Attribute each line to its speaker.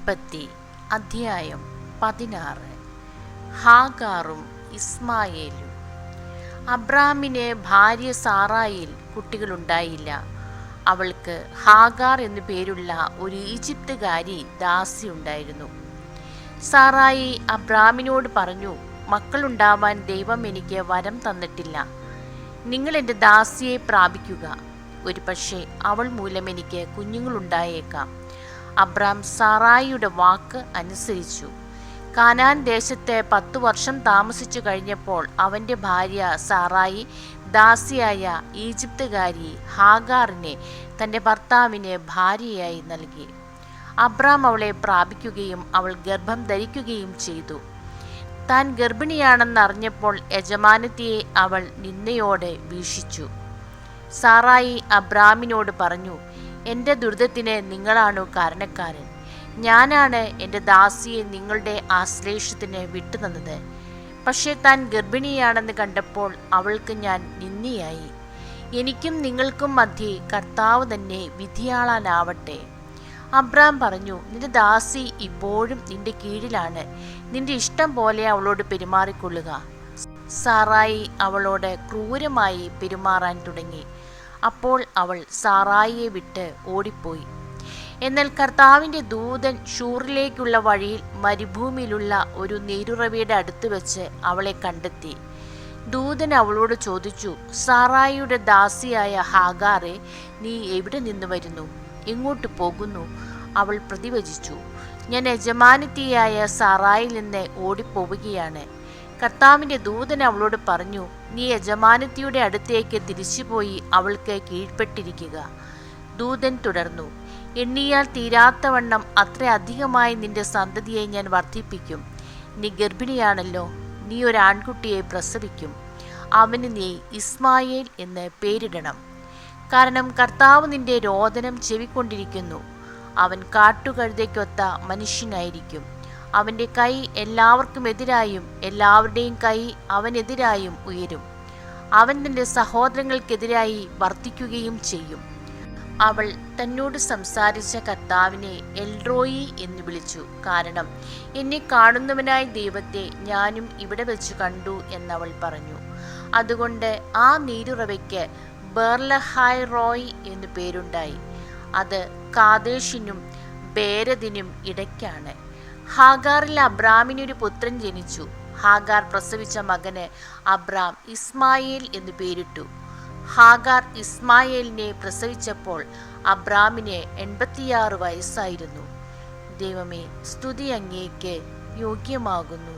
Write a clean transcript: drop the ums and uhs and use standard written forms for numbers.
Speaker 1: ഉൽപ്പത്തി അധ്യായം 16. ഹാഗാറും ഇസ്മായേലും. അബ്രാമിന് ഭാര്യ സാറായിൽ കുട്ടികളുണ്ടായില്ല. അവൾക്ക് ഹാഗാർ എന്നു പേരുള്ള ഒരു ഈജിപ്തുകാരി ദാസിയുണ്ടായിരുന്നു. സാറായി അബ്രാമിനോട് പറഞ്ഞു, മക്കളുണ്ടാവാൻ ദൈവം എനിക്ക് വരം തന്നിട്ടില്ല. നിങ്ങൾ എൻ്റെ ദാസിയെ പ്രാപിക്കുക. ഒരു പക്ഷേ അവൾ മൂലം എനിക്ക് കുഞ്ഞുങ്ങളുണ്ടായേക്കാം. അബ്രാം സാറായിയുടെ വാക്ക് അനുസരിച്ചു. കാനാൻ ദേശത്ത് 10 വർഷം താമസിച്ചു കഴിഞ്ഞപ്പോൾ അവൻ്റെ ഭാര്യ സാറായി ദാസിയായ ഈജിപ്തുകാരി ഹാഗാറിനെ തൻ്റെ ഭർത്താവിന് ഭാര്യയായി നൽകി. അബ്രാം അവളെ പ്രാപിക്കുകയും അവൾ ഗർഭം ധരിക്കുകയും ചെയ്തു. താൻ ഗർഭിണിയാണെന്നറിഞ്ഞപ്പോൾ യജമാനത്തിയെ അവൾ നിന്ദയോടെ വീക്ഷിച്ചു. സാറായി അബ്രാമിനോട് പറഞ്ഞു, എൻ്റെ ദുരിതത്തിന് നിങ്ങളാണു കാരണക്കാരൻ. ഞാനാണ് എൻ്റെ ദാസിയെ നിങ്ങളുടെ ആശ്ലേഷത്തിന് വിട്ടുതന്നത്. പക്ഷേ താൻ ഗർഭിണിയാണെന്ന് കണ്ടപ്പോൾ അവൾക്ക് ഞാൻ നിന്ദിയായി. എനിക്കും നിങ്ങൾക്കും മധ്യേ കർത്താവ് തന്നെ വിധിയാളാനാവട്ടെ. അബ്രാം പറഞ്ഞു, നിന്റെ ദാസി ഇപ്പോഴും നിന്റെ കീഴിലാണ്. നിന്റെ ഇഷ്ടം പോലെ അവളോട് പെരുമാറിക്കൊള്ളുക. സാറായി അവളോട് ക്രൂരമായി പെരുമാറാൻ തുടങ്ങി. അപ്പോൾ അവൾ സാറായിയെ വിട്ട് ഓടിപ്പോയി. എന്നാൽ കർത്താവിൻ്റെ ദൂതൻ ഷൂറിലേക്കുള്ള വഴിയിൽ മരുഭൂമിയിലുള്ള ഒരു നീരുറവയുടെ അടുത്ത് വെച്ച് അവളെ കണ്ടെത്തി. ദൂതൻ അവളോട് ചോദിച്ചു, സാറായിയുടെ ദാസിയായ ഹാഗാറെ, നീ എവിടെ നിന്ന് വരുന്നു? എങ്ങോട്ട് പോകുന്നു? അവൾ പ്രതിവചിച്ചു, ഞാൻ യജമാനത്തിയായ സാറായിൽ നിന്ന് ഓടിപ്പോവുകയാണ്. കർത്താവിൻ്റെ ദൂതൻ അവളോട് പറഞ്ഞു, നീ യജമാനത്തിയുടെ അടുത്തേക്ക് തിരിച്ചുപോയി അവൾക്ക് കീഴ്പ്പെട്ടിരിക്കുക. ദൂതൻ തുടർന്നു, എണ്ണിയാൽ തീരാത്തവണ്ണം അത്ര അധികമായി നിന്റെ സന്തതിയെ ഞാൻ വർദ്ധിപ്പിക്കും. നീ ഗർഭിണിയാണല്ലോ, നീ ഒരു ആൺകുട്ടിയെ പ്രസവിക്കും. അവന് നീ ഇസ്മായേൽ എന്ന് പേരിടണം. കാരണം കർത്താവ് നിന്റെ രോദനം ചെവിക്കൊണ്ടിരിക്കുന്നു. അവൻ കാട്ടുകഴുതയ്ക്കൊത്ത മനുഷ്യനായിരിക്കും. അവൻ്റെ കൈ എല്ലാവർക്കും എതിരായും എല്ലാവരുടെയും കൈ അവനെതിരായും ഉയരും. അവൻ തൻ്റെ സഹോദരങ്ങൾക്കെതിരായി വർദ്ധിക്കുകയും ചെയ്യും. അവൾ തന്നോട് സംസാരിച്ച കർത്താവിനെ എൽറോയി എന്ന് വിളിച്ചു. കാരണം എന്നെ കാണുന്നവനായ ദൈവത്തെ ഞാനും ഇവിടെ വെച്ച് കണ്ടു എന്നവൾ പറഞ്ഞു. അതുകൊണ്ട് ആ നീരുറവയ്ക്ക് ബേർലഹായ് റോയ് എന്നു പേരുണ്ടായി. അത് കാദേശിനും ബേരദിനും ഇടയ്ക്കാണ്. ഹാഗാറിൽ അബ്രാമിനൊരു പുത്രൻ ജനിച്ചു. ഹാഗാർ പ്രസവിച്ച മകന് അബ്രാം ഇസ്മായേൽ എന്നു പേരിട്ടു. ഹാഗാർ ഇസ്മായേലിനെ പ്രസവിച്ചപ്പോൾ അബ്രാമിന് 86 വയസ്സായിരുന്നു. ദൈവമേ, സ്തുതി അങ്ങേക്ക് യോഗ്യമാകുന്നു.